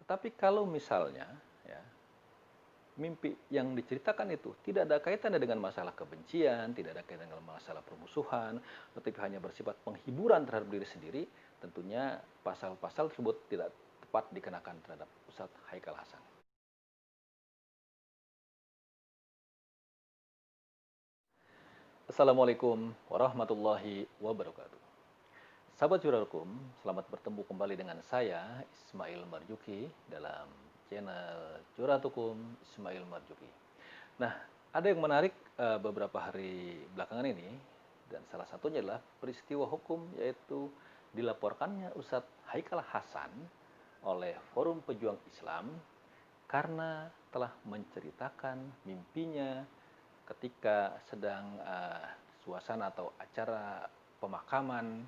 Tapi kalau misalnya ya, mimpi yang diceritakan itu tidak ada kaitannya dengan masalah kebencian, tidak ada kaitannya dengan masalah permusuhan, tetapi hanya bersifat penghiburan terhadap diri sendiri, tentunya pasal-pasal tersebut tidak tepat dikenakan terhadap Ustadz Haikal Hasan. Assalamualaikum warahmatullahi wabarakatuh. Sahabat Jurakum, selamat bertemu kembali dengan saya Ismail Marjuki dalam channel Curhatukum Ismail Marjuki. Nah, ada yang menarik beberapa hari belakangan ini, dan salah satunya adalah peristiwa hukum, yaitu dilaporkannya Ustadz Haikal Hasan oleh Forum Pejuang Islam karena telah menceritakan mimpinya ketika sedang suasana atau acara pemakaman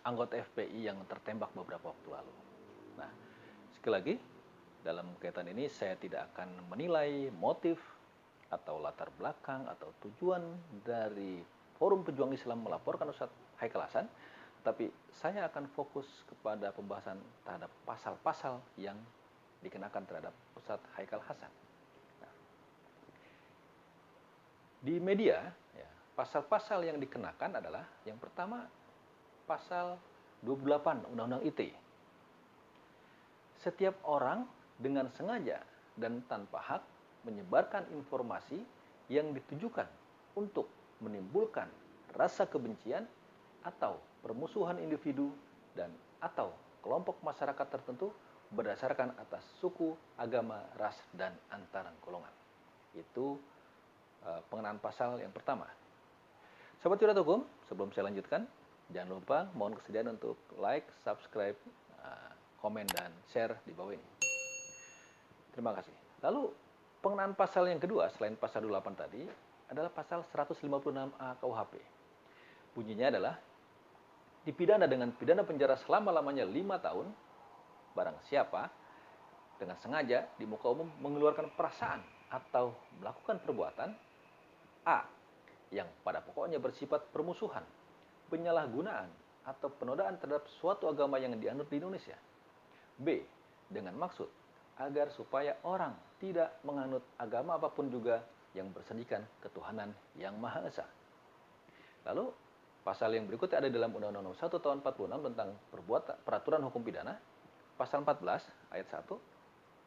anggota FPI yang tertembak beberapa waktu lalu. Nah, sekali lagi, dalam kaitan ini saya tidak akan menilai motif atau latar belakang atau tujuan dari Forum Pejuang Islam melaporkan Ustadz Haikal Hasan, tapi saya akan fokus kepada pembahasan terhadap pasal-pasal yang dikenakan terhadap Ustadz Haikal Hasan. Nah, di media, ya, pasal-pasal yang dikenakan adalah yang pertama pasal 28 Undang-Undang ITE. Setiap orang dengan sengaja dan tanpa hak menyebarkan informasi yang ditujukan untuk menimbulkan rasa kebencian atau permusuhan individu dan atau kelompok masyarakat tertentu berdasarkan atas suku, agama, ras, dan antar golongan. Itu pengenaan pasal yang pertama. Sahabat Curhatukum, sebelum saya lanjutkan, jangan lupa mohon kesediaan untuk like, subscribe, komen, dan share di bawah ini. Terima kasih. Lalu pengenaan pasal yang kedua selain pasal 28 tadi adalah pasal 156A KUHP. Bunyinya adalah dipidana dengan pidana penjara selama-lamanya 5 tahun barang siapa dengan sengaja di muka umum mengeluarkan perasaan atau melakukan perbuatan A. yang pada pokoknya bersifat permusuhan, penyalahgunaan, atau penodaan terhadap suatu agama yang dianut di Indonesia. B. Dengan maksud agar supaya orang tidak menganut agama apapun juga yang bersendikan ketuhanan yang Maha Esa. Lalu, pasal yang berikutnya ada dalam Undang-Undang Nomor 1 Tahun 46 tentang peraturan hukum pidana, pasal 14 ayat 1,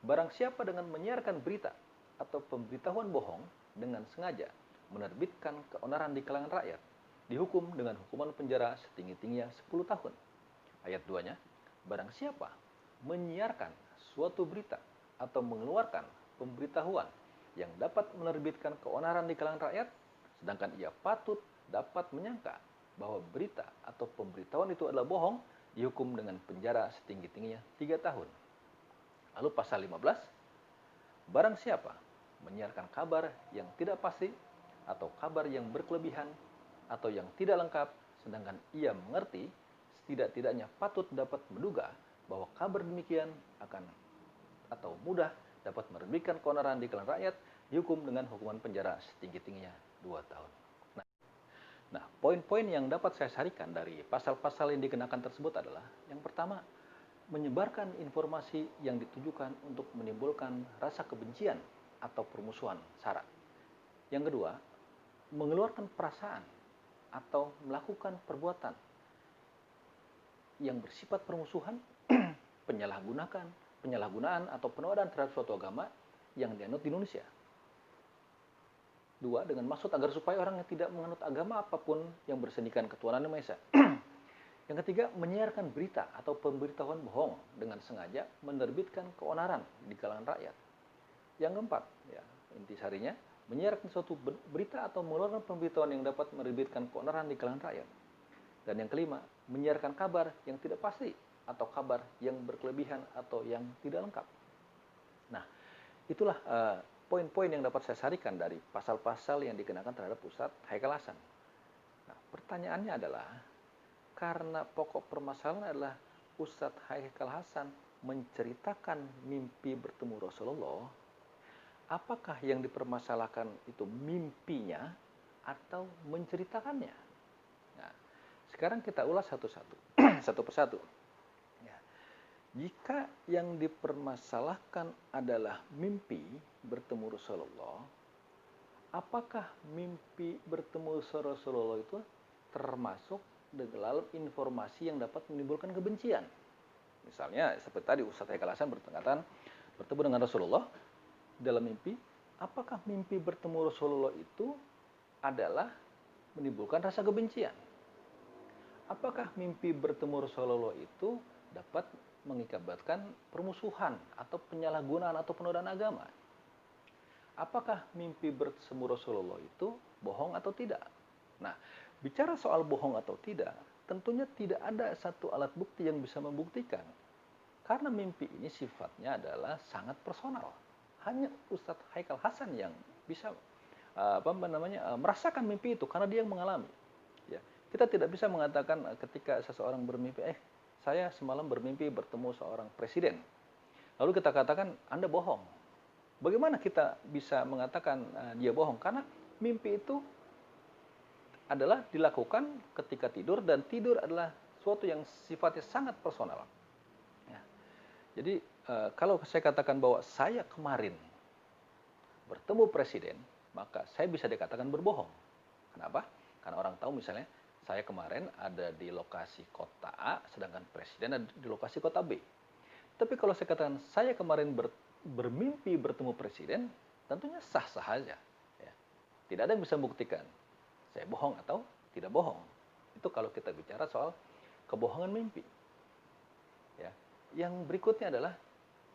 barang siapa dengan menyiarkan berita atau pemberitahuan bohong dengan sengaja menerbitkan keonaran di kalangan rakyat, dihukum dengan hukuman penjara setinggi-tingginya 10 tahun. Ayat 2-nya, barang siapa menyiarkan suatu berita atau mengeluarkan pemberitahuan yang dapat menerbitkan keonaran di kalangan rakyat, sedangkan ia patut dapat menyangka bahwa berita atau pemberitahuan itu adalah bohong, dihukum dengan penjara setinggi-tingginya 3 tahun. Lalu pasal 15, barang siapa menyiarkan kabar yang tidak pasti atau kabar yang berkelebihan atau yang tidak lengkap, sedangkan ia mengerti setidak-tidaknya patut dapat menduga bahwa kabar demikian akan atau mudah dapat menerbitkan keonaran di kalangan rakyat, dihukum dengan hukuman penjara setinggi-tingginya 2 tahun. Nah, poin-poin yang dapat saya sarikan dari pasal-pasal yang dikenakan tersebut adalah yang pertama, menyebarkan informasi yang ditujukan untuk menimbulkan rasa kebencian atau permusuhan sara. Yang kedua, mengeluarkan perasaan atau melakukan perbuatan yang bersifat permusuhan, penyalahgunaan atau penodaan terhadap suatu agama yang dianut di Indonesia. Dua, dengan maksud agar supaya orang yang tidak menganut agama apapun yang bersendikan ketuhanan yang Maha Esa. Yang ketiga, menyiarkan berita atau pemberitahuan bohong dengan sengaja menerbitkan keonaran di kalangan rakyat. Yang keempat, ya, intisarinya, menyiarkan suatu berita atau mengeluarkan pemberitahuan yang dapat menerbitkan keonaran di kalangan rakyat. Dan yang kelima, menyiarkan kabar yang tidak pasti atau kabar yang berkelebihan atau yang tidak lengkap. Nah, itulah poin-poin yang dapat saya sarikan dari pasal-pasal yang dikenakan terhadap Ustadz Haikal Hasan. Nah, pertanyaannya adalah, karena pokok permasalahan adalah Ustadz Haikal Hasan menceritakan mimpi bertemu Rasulullah, apakah yang dipermasalahkan itu mimpinya atau menceritakannya? Nah, sekarang kita ulas satu-satu, satu persatu. Ya. Jika yang dipermasalahkan adalah mimpi bertemu Rasulullah, apakah mimpi bertemu Rasulullah itu termasuk dalam informasi yang dapat menimbulkan kebencian? Misalnya seperti tadi Ustaz Haikal Hasan berkata bertemu dengan Rasulullah dalam mimpi, apakah mimpi bertemu Rasulullah itu adalah menimbulkan rasa kebencian? Apakah mimpi bertemu Rasulullah itu dapat mengakibatkan permusuhan atau penyalahgunaan atau penodaan agama? Apakah mimpi bertemu Rasulullah itu bohong atau tidak? Nah, bicara soal bohong atau tidak, tentunya tidak ada satu alat bukti yang bisa membuktikan. Karena mimpi ini sifatnya adalah sangat personal. Hanya Ustadz Haikal Hasan yang bisa merasakan mimpi itu karena dia yang mengalami. Ya, kita tidak bisa mengatakan ketika seseorang bermimpi, saya semalam bermimpi bertemu seorang presiden. Lalu kita katakan Anda bohong. Bagaimana kita bisa mengatakan dia bohong? Karena mimpi itu adalah dilakukan ketika tidur, dan tidur adalah suatu yang sifatnya sangat personal. Ya. Jadi kalau saya katakan bahwa saya kemarin bertemu presiden, maka saya bisa dikatakan berbohong. Kenapa? Karena orang tahu misalnya saya kemarin ada di lokasi kota A, sedangkan presiden ada di lokasi kota B. Tapi kalau saya katakan saya kemarin bermimpi bertemu presiden, tentunya sah-sah saja. Ya. Tidak ada yang bisa membuktikan saya bohong atau tidak bohong. Itu kalau kita bicara soal kebohongan mimpi. Ya. Yang berikutnya adalah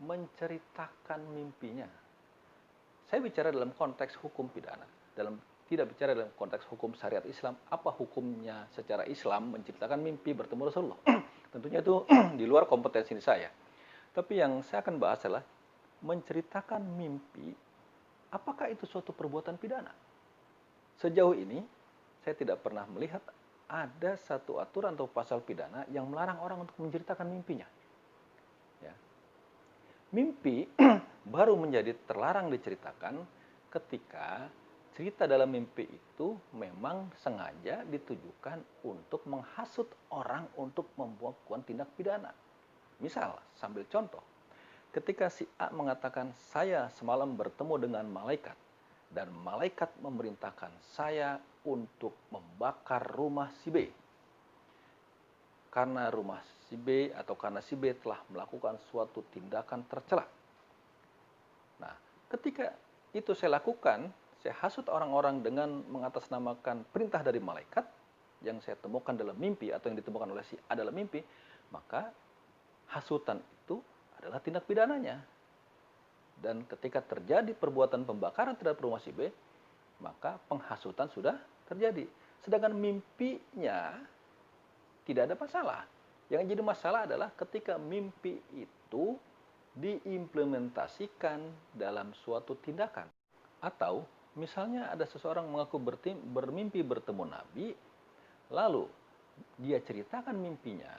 menceritakan mimpinya. Saya bicara dalam konteks hukum pidana, tidak bicara dalam konteks hukum syariat Islam. Apa hukumnya secara Islam menceritakan mimpi bertemu Rasulullah? Tentunya itu di luar kompetensi saya. Tapi yang saya akan bahas adalah menceritakan mimpi, apakah itu suatu perbuatan pidana? Sejauh ini, saya tidak pernah melihat ada satu aturan atau pasal pidana yang melarang orang untuk menceritakan mimpinya. Ya. Mimpi baru menjadi terlarang diceritakan ketika cerita dalam mimpi itu memang sengaja ditujukan untuk menghasut orang untuk melakukan tindak pidana. Misal, sambil contoh, ketika si A mengatakan, saya semalam bertemu dengan malaikat, dan malaikat memerintahkan saya untuk membakar rumah si B. Karena rumah si B atau karena si B telah melakukan suatu tindakan tercela. Nah, ketika itu saya lakukan, saya hasut orang-orang dengan mengatasnamakan perintah dari malaikat yang saya temukan dalam mimpi atau yang ditemukan oleh si A dalam mimpi, maka hasutan itu adalah tindak pidananya. Dan ketika terjadi perbuatan pembakaran terhadap rumah si B, maka penghasutan sudah terjadi. Sedangkan mimpinya tidak ada masalah. Yang jadi masalah adalah ketika mimpi itu diimplementasikan dalam suatu tindakan. Atau misalnya ada seseorang mengaku bermimpi bertemu Nabi, lalu dia ceritakan mimpinya,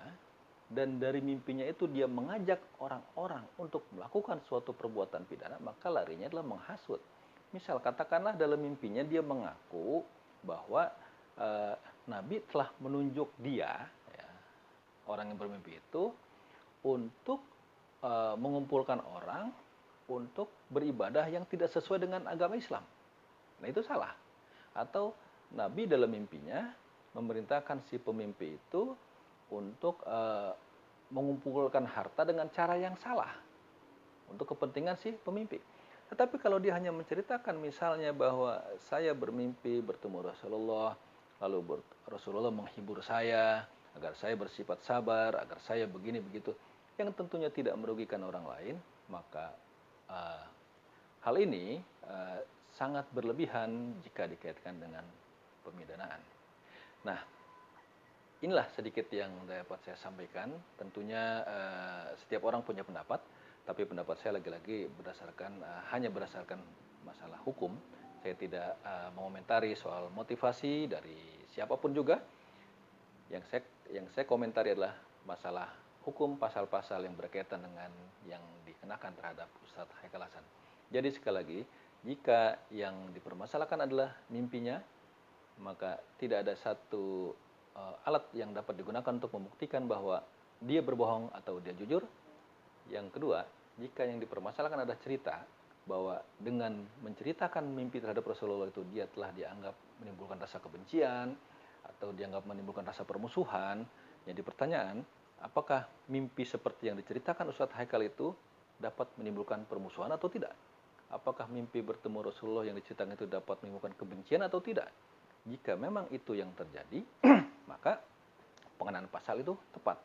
dan dari mimpinya itu dia mengajak orang-orang untuk melakukan suatu perbuatan pidana, maka larinya adalah menghasut. Misal katakanlah dalam mimpinya dia mengaku bahwa Nabi telah menunjuk dia, ya, orang yang bermimpi itu, untuk mengumpulkan orang untuk beribadah yang tidak sesuai dengan agama Islam. Nah, itu salah. Atau Nabi dalam mimpinya memerintahkan si pemimpi itu untuk mengumpulkan harta dengan cara yang salah untuk kepentingan si pemimpi. Tetapi kalau dia hanya menceritakan misalnya bahwa saya bermimpi bertemu Rasulullah, lalu Rasulullah menghibur saya agar saya bersifat sabar, agar saya begini begitu, yang tentunya tidak merugikan orang lain, maka hal ini sangat berlebihan jika dikaitkan dengan pemidanaan. Nah, inilah sedikit yang dapat saya sampaikan. Tentunya setiap orang punya pendapat, tapi pendapat saya lagi-lagi hanya berdasarkan masalah hukum. Saya tidak mengomentari soal motivasi dari siapapun juga. Yang saya komentari adalah masalah hukum, pasal-pasal yang berkaitan dengan yang dikenakan terhadap Ustadz Haikal Hasan. Jadi sekali lagi, jika yang dipermasalahkan adalah mimpinya, maka tidak ada satu alat yang dapat digunakan untuk membuktikan bahwa dia berbohong atau dia jujur. Yang kedua, jika yang dipermasalahkan ada cerita bahwa dengan menceritakan mimpi terhadap Rasulullah itu dia telah dianggap menimbulkan rasa kebencian atau dianggap menimbulkan rasa permusuhan, jadi pertanyaan, apakah mimpi seperti yang diceritakan Ustadz Haikal itu dapat menimbulkan permusuhan atau tidak? Apakah mimpi bertemu Rasulullah yang diceritakan itu dapat menimbulkan kebencian atau tidak? Jika memang itu yang terjadi, maka pengenaan pasal itu tepat.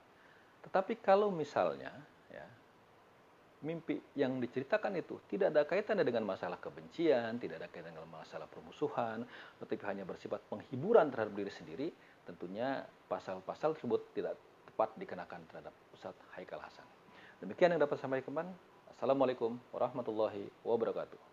Tetapi kalau misalnya ya, mimpi yang diceritakan itu tidak ada kaitannya dengan masalah kebencian, tidak ada kaitannya dengan masalah permusuhan, tetapi hanya bersifat penghiburan terhadap diri sendiri, tentunya pasal-pasal tersebut tidak tepat dikenakan terhadap Ustadz Haikal Hasan. Demikian yang dapat saya sampaikan. Assalamualaikum warahmatullahi wabarakatuh.